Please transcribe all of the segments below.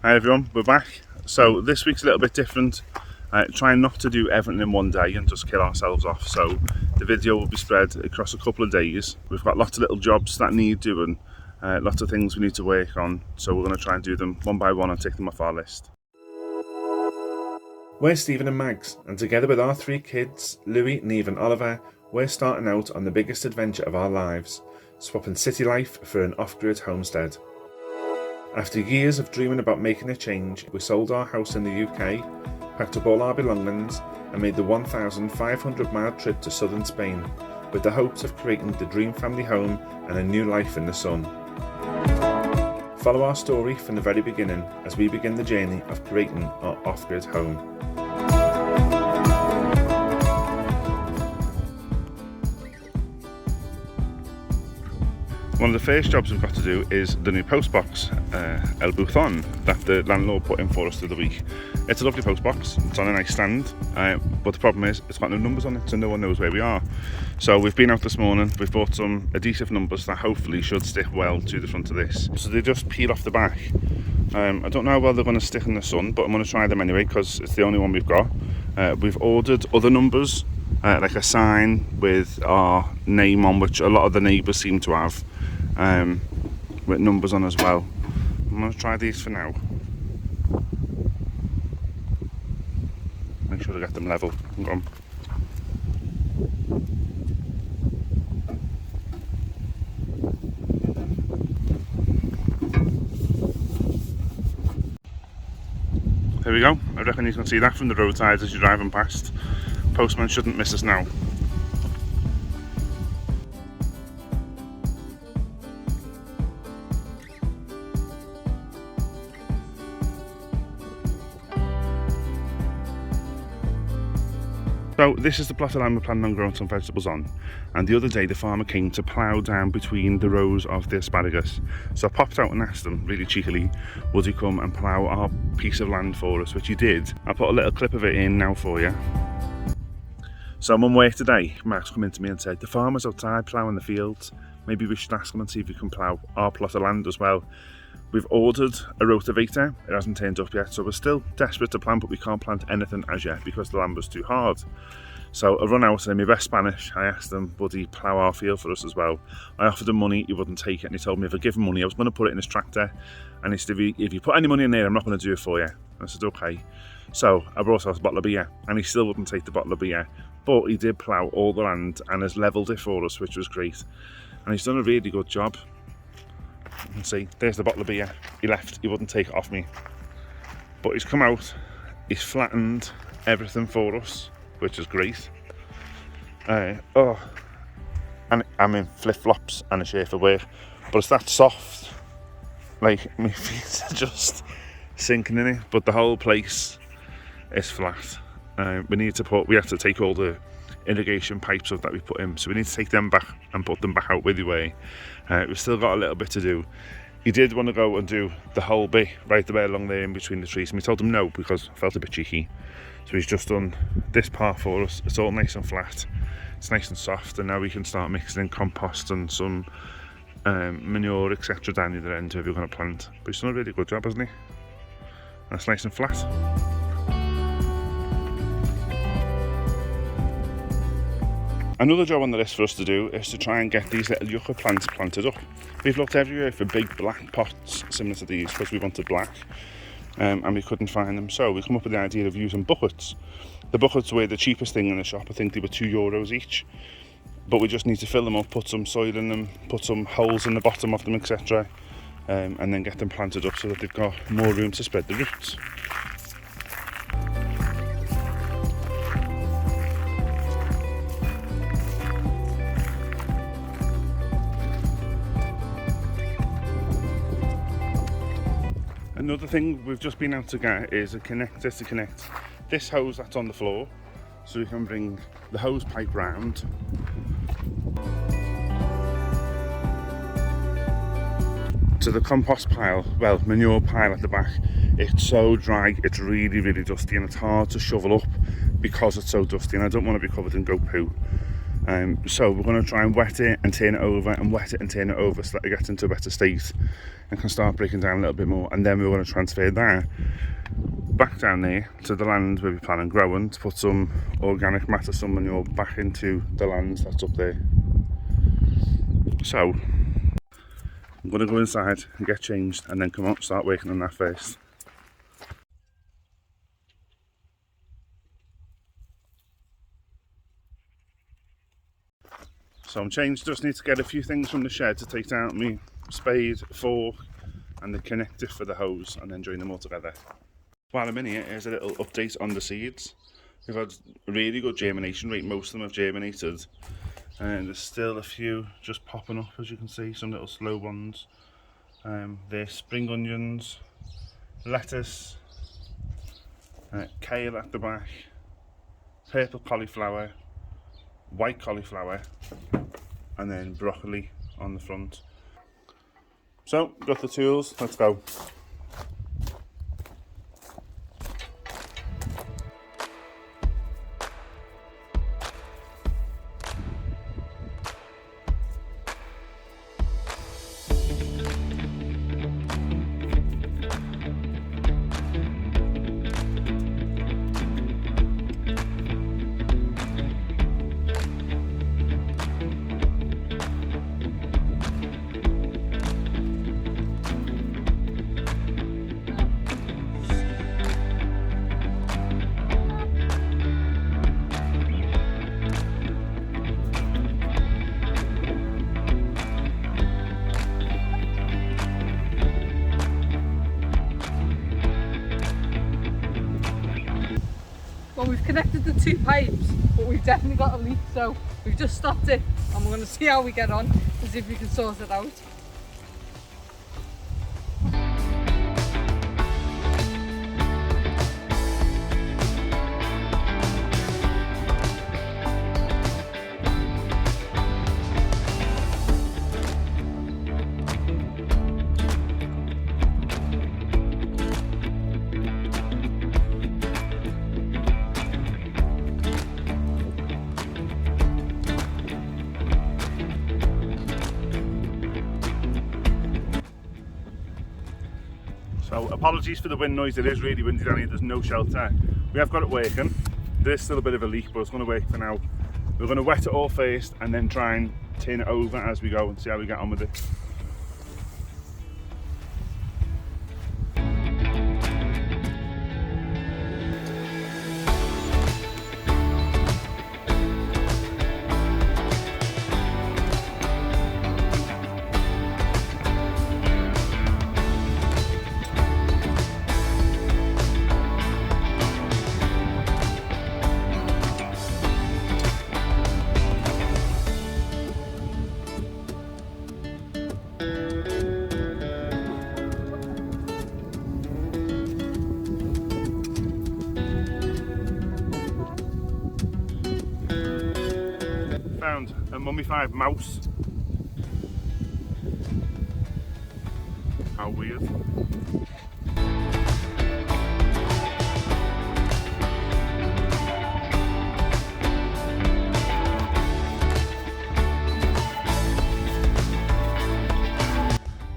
Hi everyone, we're back. So this week's a little bit different. Trying not to do everything in one day and just kill ourselves off. So the video will be spread across a couple of days. We've got lots of little jobs that need doing, lots of things we need to work on. So we're going to try and do them one by one and take them off our list. We're Stephen and Mags, and together with our 3 kids, Louis, Neve and Oliver, we're starting out on the biggest adventure of our lives, swapping city life for an off-grid homestead. After years of dreaming about making a change, we sold our house in the UK, packed up all our belongings and made the 1,500-mile trip to southern Spain with the hopes of creating the dream family home and a new life in the sun. Follow our story from the very beginning as we begin the journey of creating our off-grid home. One of the first jobs we've got to do is the new postbox, El Buzón, that the landlord put in for us the other week. It's a lovely postbox, it's on a nice stand, but the problem is it's got no numbers on it, so no one knows where we are. So we've been out this morning, we've bought some adhesive numbers that hopefully should stick well to the front of this. So they just peel off the back. I don't know how well they're going to stick in the sun, but I'm going to try them anyway because it's the only one we've got. We've ordered other numbers, like a sign with our name on, which a lot of the neighbours seem to have. With numbers on as well. I'm going to try these for now. Make sure to get them level. Hang on. There we go. I reckon you can see that from the roadside as you're driving past. Postman shouldn't miss us now. So this is the plot of land we're planning on growing some vegetables on, and the other day the farmer came to plough down between the rows of the asparagus. So I popped out and asked him really cheekily, would he come and plough our piece of land for us, which he did. I'll put a little clip of it in now for you. So I'm on work today, Max come in to me and said, the farmer's outside ploughing the fields, maybe we should ask him and see if he can plough our plot of land as well. We've ordered a rotavator, it hasn't turned up yet, so we're still desperate to plant, but we can't plant anything as yet because the land was too hard. So I run out and in my best Spanish, I asked him, would he plough our field for us as well? I offered him money, he wouldn't take it, and he told me if I give him money, I was going to put it in his tractor, and he said, if you put any money in there, I'm not going to do it for you. And I said, okay. So I brought out a bottle of beer, and he still wouldn't take the bottle of beer, but he did plough all the land and has levelled it for us, which was great. And he's done a really good job. You can see, there's the bottle of beer. He left, he wouldn't take it off me. But he's come out, he's flattened everything for us, which is great. And I'm in flip-flops and a shirt for work, but it's that soft, like my feet are just sinking in it, but the whole place is flat. We have to take all the irrigation pipes that we put in, so we need to take them back and put them back out with the way. We've still got a little bit to do. He did want to go and do the whole bit right the way along there in between the trees, and we told him no because I felt a bit cheeky. So he's just done this part for us. It's all nice and flat, it's nice and soft, and now we can start mixing in compost and some manure, etc. down the other end if you're going to plant. But he's done a really good job, hasn't he? That's nice and flat. Another job on the list for us to do is to try and get these little yucca plants planted up. We've looked everywhere for big black pots similar to these because we wanted black, and we couldn't find them. So we come up with the idea of using buckets. The buckets were the cheapest thing in the shop. I think they were €2 each. But we just need to fill them up, put some soil in them, put some holes in the bottom of them, etc. And then get them planted up so that they've got more room to spread the roots. Another thing we've just been out to get is a connector to connect this hose that's on the floor, so we can bring the hose pipe round to the compost pile, well, manure pile at the back. It's so dry, it's really, really dusty, and it's hard to shovel up because it's so dusty, and I don't want to be covered in goat poo. So we're going to try and wet it and turn it over and wet it and turn it over so that it gets into a better state and can start breaking down a little bit more, and then we're going to transfer that back down there to the land where we plan on growing, to put some organic matter, some manure back into the land that's up there. So I'm going to go inside and get changed and then come out and start working on that first. So I'm changed, just need to get a few things from the shed to take out my spade, fork and the connector for the hose, and then join them all together. While I'm in here, here's a little update on the seeds. We've had a really good germination rate, most of them have germinated, and there's still a few just popping up, as you can see, some little slow ones. They're spring onions, lettuce, kale at the back, purple cauliflower, white cauliflower, and then broccoli on the front. So, got the tools, let's go. Well, we've connected the two pipes, but we've definitely got a leak, so we've just stopped it and we're going to see how we get on and see if we can sort it out. So apologies for the wind noise, it is really windy down here, there's no shelter. We have got it working, there's still a bit of a leak, but it's going to work for now. We're going to wet it all first and then try and turn it over as we go and see how we get on with it. Found a mummified mouse. How weird.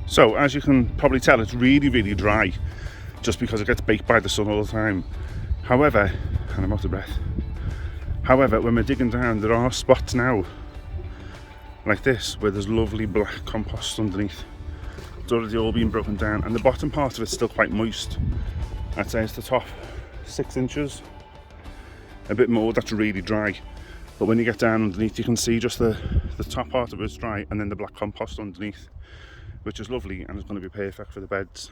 So as you can probably tell, it's really dry just because it gets baked by the sun all the time. However, and I'm out of breath. However, when we're digging down, there are spots now, like this, where there's lovely black compost underneath. It's already all been broken down, and the bottom part of it's still quite moist. I'd say it's the top 6 inches, a bit more, that's really dry. But when you get down underneath, you can see just the top part of it's dry, and then the black compost underneath, which is lovely, and it's going to be perfect for the beds.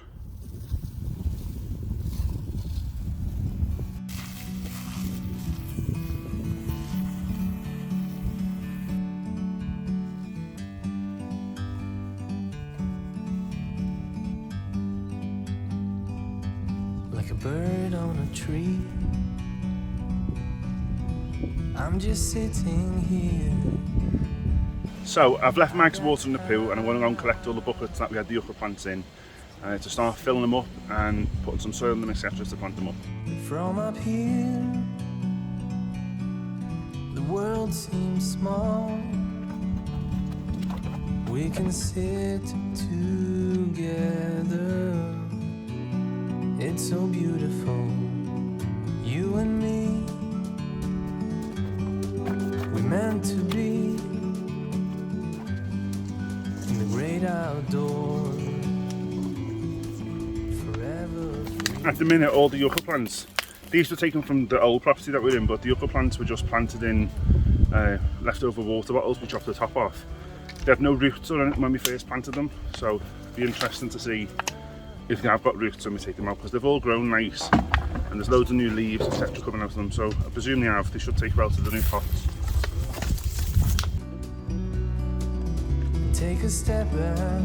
Like a bird on a tree, I'm just sitting here. So I've left Max watering the poo, and I'm going to go and collect all the buckets that we had the yucca plants in to start filling them up and putting some soil in them, etc., to plant them up. From up here, the the world seems small. We can sit together. It's so beautiful, you and me. We're meant to be in the great outdoors, forever free. At the minute, all the yucca plants, these were taken from the old property that we're in, but the yucca plants were just planted in leftover water bottles. We chopped the top off. They had no roots or anything when we first planted them, so it'd be interesting to see if they have got roots when we take them out, because they've all grown nice and there's loads of new leaves etc coming out of them, so I presume they have. They should take well to the new pots. Take a step back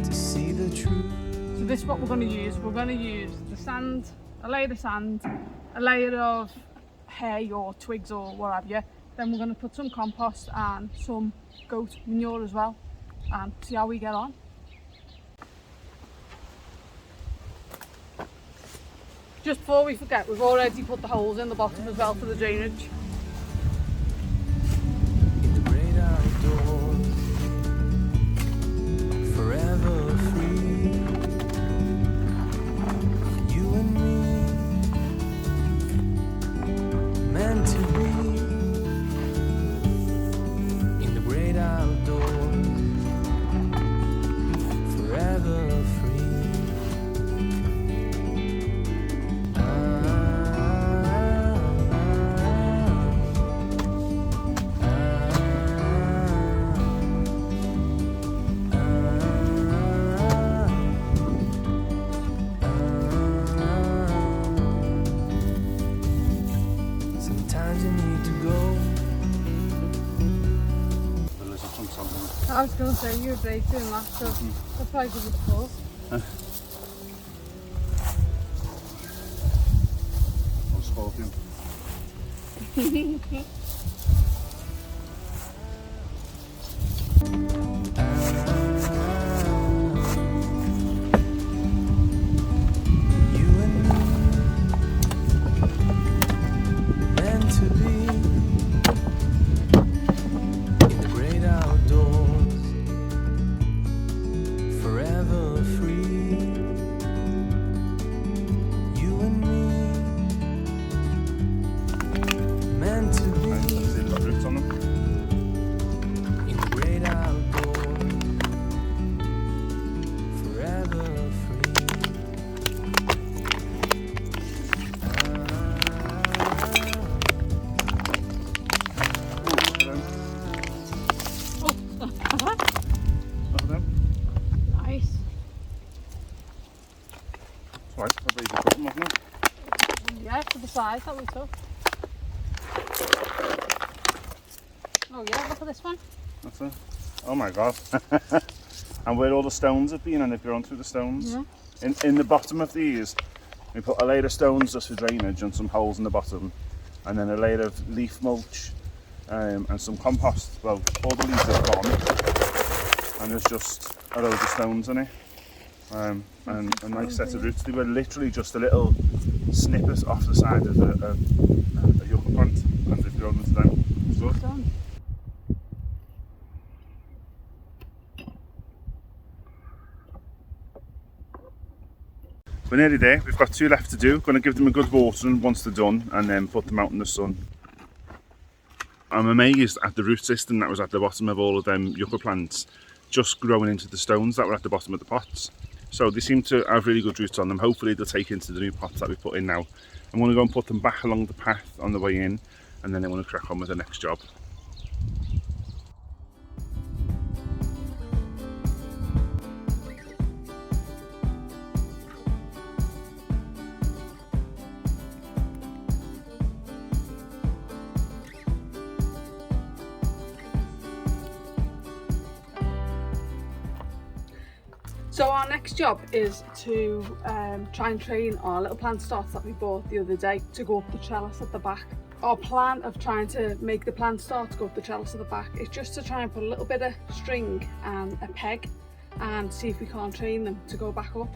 to see the truth. So this is what we're going to use. We're going to use the sand, a layer of sand, a layer of hay or twigs or what have you. Then we're going to put some compost and some goat manure as well, and see how we get on. Just before we forget, we've already put the holes in the bottom as well for the drainage. In the great outdoors, forever free. You and me, meant to be in the great outdoors, forever free. Sometimes you need to go. I was going to say you were brave doing that, so that's why I give it a pause. I'm scorpion. You and me, meant to be in the great outdoors, forever free. You and me, meant to be And see the roots on them. in the great outdoors, forever free. Look at them. Look at them. Nice. Right, I'll leave the bottom of them. Yeah, for the size that we took. Oh yeah, look at this one. That's it. Oh my god. And where all the stones have been, and they've grown through the stones. Yeah. In the bottom of these, we put a layer of stones just for drainage and some holes in the bottom, and then a layer of leaf mulch and some compost. Well, all the leaves are gone, and there's just a load of stones in it. And a nice set of roots. They were literally just a little snippet off the side of a yucca plant, and they've grown into them. It's good. Done. We're nearly there. We've got 2 left to do. Going to give them a good watering once they're done, and then put them out in the sun. I'm amazed at the root system that was at the bottom of all of them yucca plants, just growing into the stones that were at the bottom of the pots. So they seem to have really good roots on them. Hopefully they'll take into the new pots that we put in now. I'm going to go and put them back along the path on the way in, and then I'm going to crack on with the next job. So our next job is to try and train our little plant starts that we bought the other day to go up the trellis at the back. Our plan of trying to make the plant starts go up the trellis at the back is just to try and put a little bit of string and a peg and see if we can't train them to go back up.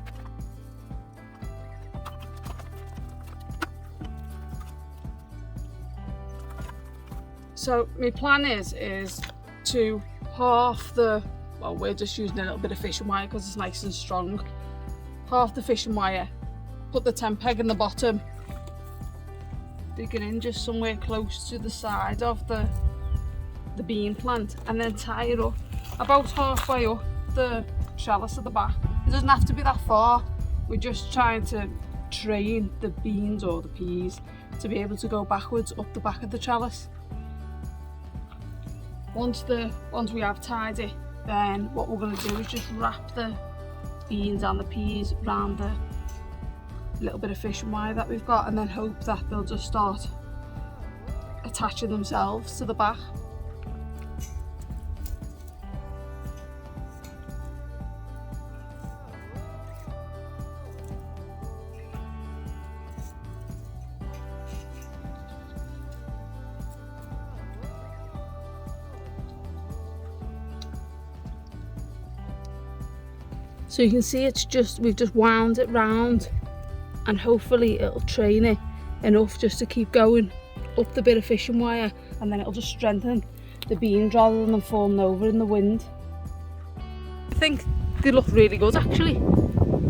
So my plan is to half the, well, we're just using a little bit of fishing wire because it's nice and strong. Half the fishing wire, put the tent peg in the bottom, digging in just somewhere close to the side of the bean plant, and then tie it up about halfway up the trellis at the back. It doesn't have to be that far. We're just trying to train the beans or the peas to be able to go backwards up the back of the trellis. Once we have tied it, then what we're going to do is just wrap the beans and the peas around the little bit of fishing wire that we've got, and then hope that they'll just start attaching themselves to the back. So you can see we've just wound it round, and hopefully it'll train it enough just to keep going up the bit of fishing wire, and then it'll just strengthen the beans rather than them falling over in the wind. I think they look really good actually.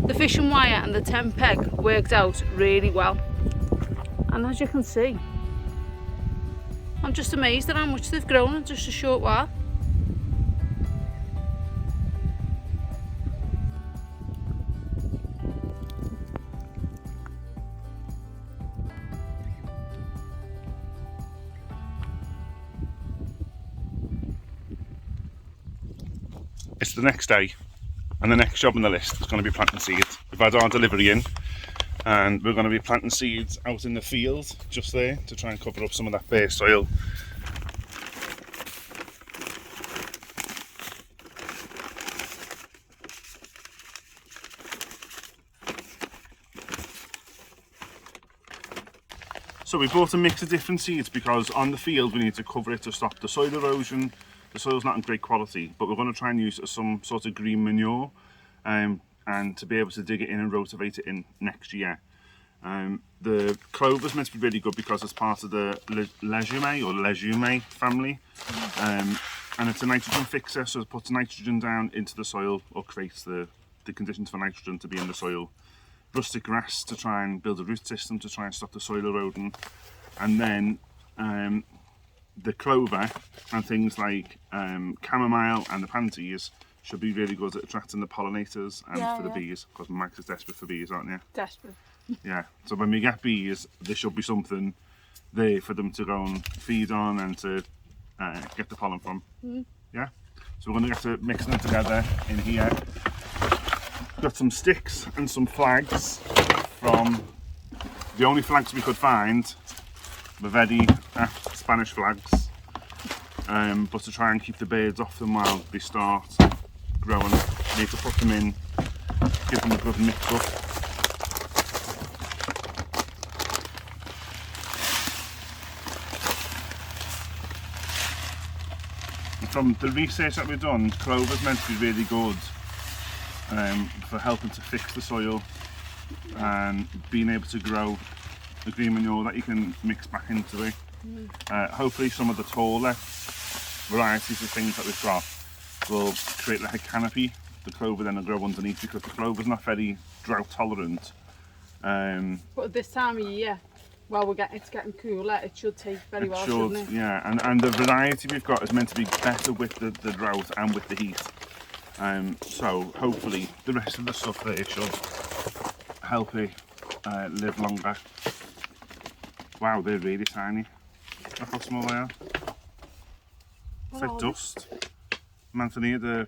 The fishing wire and the tent peg worked out really well, and as you can see, I'm just amazed at how much they've grown in just a short while. It's the next day, and the next job on the list is going to be planting seeds. We've had our delivery in, and we're going to be planting seeds out in the field just there to try and cover up some of that bare soil. So we bought a mix of different seeds because on the field we need to cover it to stop the soil erosion. The soil's not in great quality, but we're going to try and use some sort of green manure and to be able to dig it in and rotate it in next year. The clover's meant to be really good because it's part of the legume family, and it's a nitrogen fixer, so it puts nitrogen down into the soil or creates the conditions for nitrogen to be in the soil. Rustic grass to try and build a root system to try and stop the soil eroding, and then the clover and things like chamomile and the pansies should be really good at attracting the pollinators and for the bees, because Max is desperate for bees, aren't you? Desperate. Yeah, so when we get bees, there should be something there for them to go and feed on and to get the pollen from. Yeah, so we're going to get to mixing them together in here. Got some sticks and some flags from the only flags we could find. We're very Spanish flags, but to try and keep the birds off them while they start growing, we need to put them in, give them a good mix up. And from the research that we've done, clover's meant to be really good for helping to fix the soil and being able to grow the green manure that you can mix back into it. Hopefully some of the taller varieties of things that we've got will create like a canopy. The clover then will grow underneath, because the clover's not very drought tolerant. But at this time of year, well, it's getting cooler, it should take very well, shouldn't it? Yeah, and the variety we've got is meant to be better with the drought and with the heat. So hopefully the rest of the stuff there should help it live longer. Wow, they're really tiny. Look how small they are. It's like dust. Manzanilla,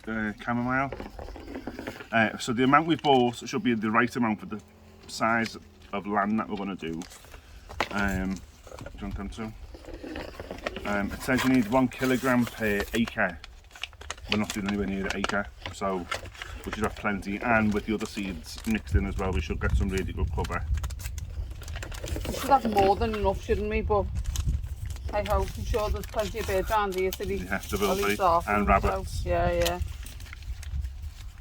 the chamomile. So the amount we bought should be the right amount for the size of land that we're going to do. It says you need 1 kilogram per acre. We're not doing anywhere near the acre, so we should have plenty, and with the other seeds mixed in as well, we should get some really good cover. We should have more than enough, shouldn't we? But I hope, I'm sure there's plenty of birds around here to eat. Yeah, there will be, and rabbits. So, yeah.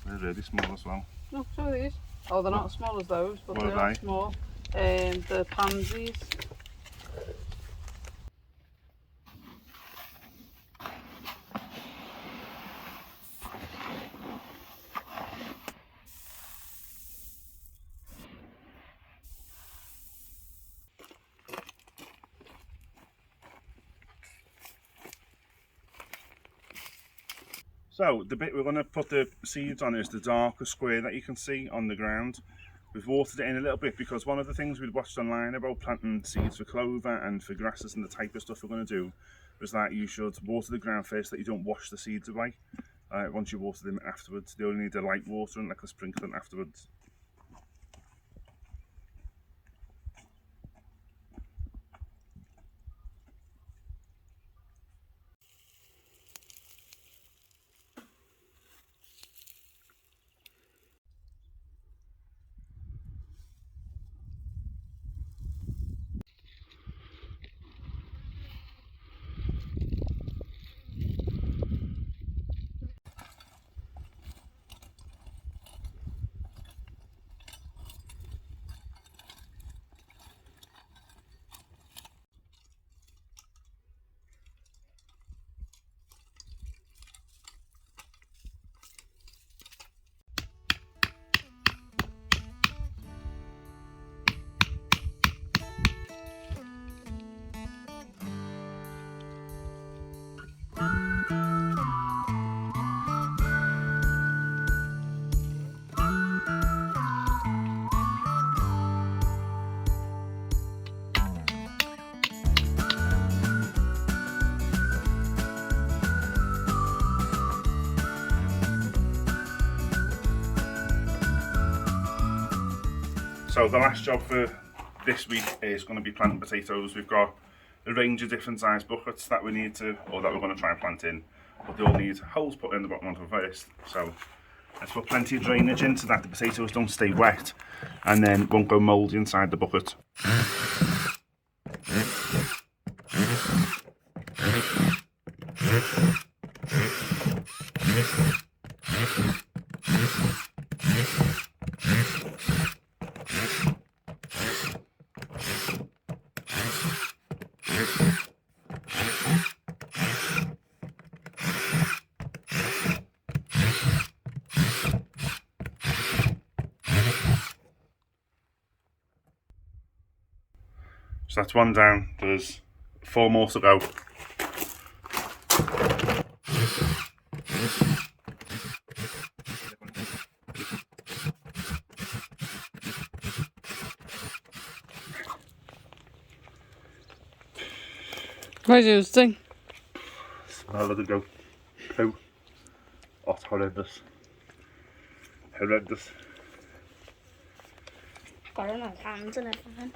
They're really small as well. No, so are these. Oh, they're not as small as those, but What they are are they? small. The pansies. So the bit we're going to put the seeds on is the darker square that you can see on the ground. We've watered it in a little bit because one of the things we'd watched online about planting seeds for clover and for grasses and the type of stuff we're going to do was that you should water the ground first, that you don't wash the seeds away once you water them afterwards. They only need a light watering, like a sprinkling afterwards. So the last job for this week is going to be planting potatoes. We've got a range of different size buckets that we need to, or that we're going to try and plant in, but they all need holes put in the bottom of them first. So let's put plenty of drainage in so that the potatoes don't stay wet and then won't go mouldy inside the bucket. So that's one down, there's 4 more to go. Where's your thing? Smell of the goat poo. Oh, it's horrendous. Horrendous. Got it on hands and everything.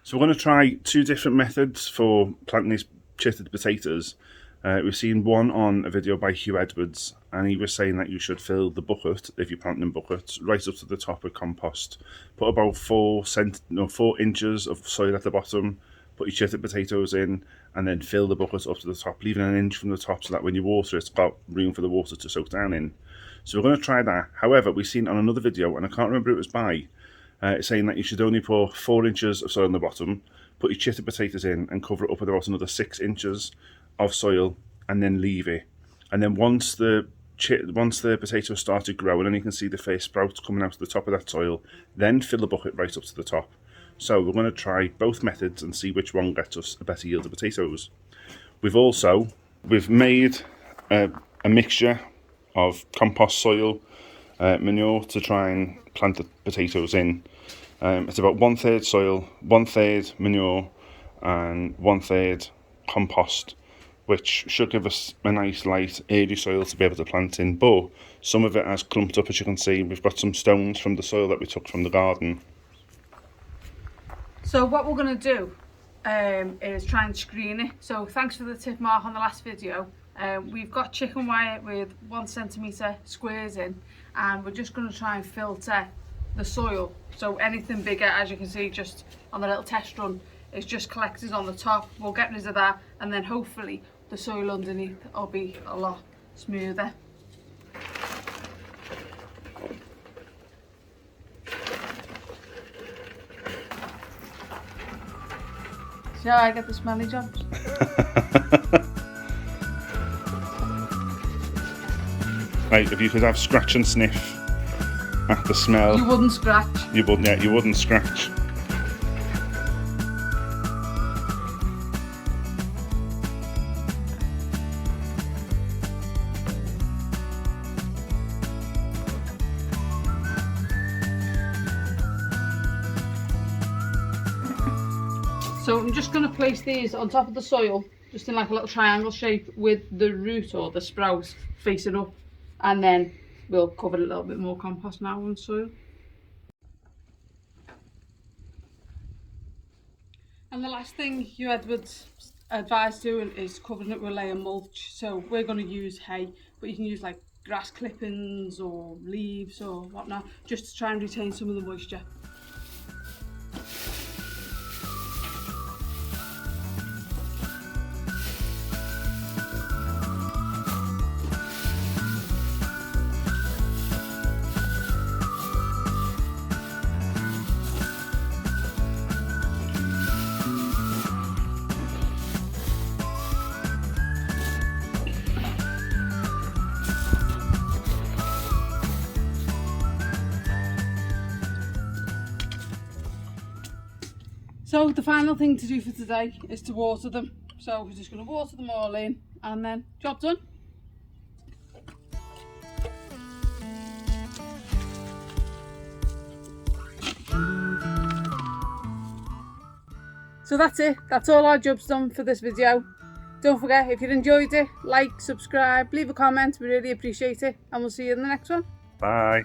So we're going to try 2 different methods for planting these chitted potatoes. We've seen one on a video by Hugh Edwards, and he was saying that you should fill the bucket, if you're planting in buckets, right up to the top with compost. Put about 4 inches of soil at the bottom, put your chitted potatoes in, and then fill the bucket up to the top, leaving an inch from the top so that when you water it's got room for the water to soak down in. So we're going to try that. However, we've seen on another video, and I can't remember who it was by, saying that you should only pour 4 inches of soil on the bottom, put your chitted potatoes in and cover it up with about another 6 inches of soil and then leave it. And then once the potatoes started growing and you can see the first sprouts coming out of the top of that soil, then fill the bucket right up to the top. So we're going to try both methods and see which one gets us a better yield of potatoes. We've made a mixture of compost soil, manure to try and plant the potatoes in. It's about 1/3 soil, 1/3 manure and 1/3 compost, which should give us a nice light airy soil to be able to plant in, but some of it has clumped up, as you can see. We've got some stones from the soil that we took from the garden. So what we're going to do is try and screen it. So thanks for the tip, Mark, on the last video. We've got chicken wire with 1 centimetre squares in, and we're just going to try and filter the soil. So anything bigger, as you can see just on the little test run, is just collected on the top. We'll get rid of that, and then hopefully the soil underneath will be a lot smoother. See how I get the smelly jobs? Right, if you could have scratch and sniff at the smell. You wouldn't scratch. You wouldn't, yeah, you wouldn't scratch. So I'm just going to place these on top of the soil, just in like a little triangle shape with the root or the sprout facing up, and then we'll cover it a little bit more compost now and soil. And the last thing you would advise doing is covering it with a layer of mulch. So we're going to use hay, but you can use like grass clippings or leaves or whatnot, just to try and retain some of the moisture. So the final thing to do for today is to water them. So we're just going to water them all in and then job done. So that's it. That's all our jobs done for this video. Don't forget, if you enjoyed it, like, subscribe, leave a comment. We really appreciate it. And we'll see you in the next one. Bye.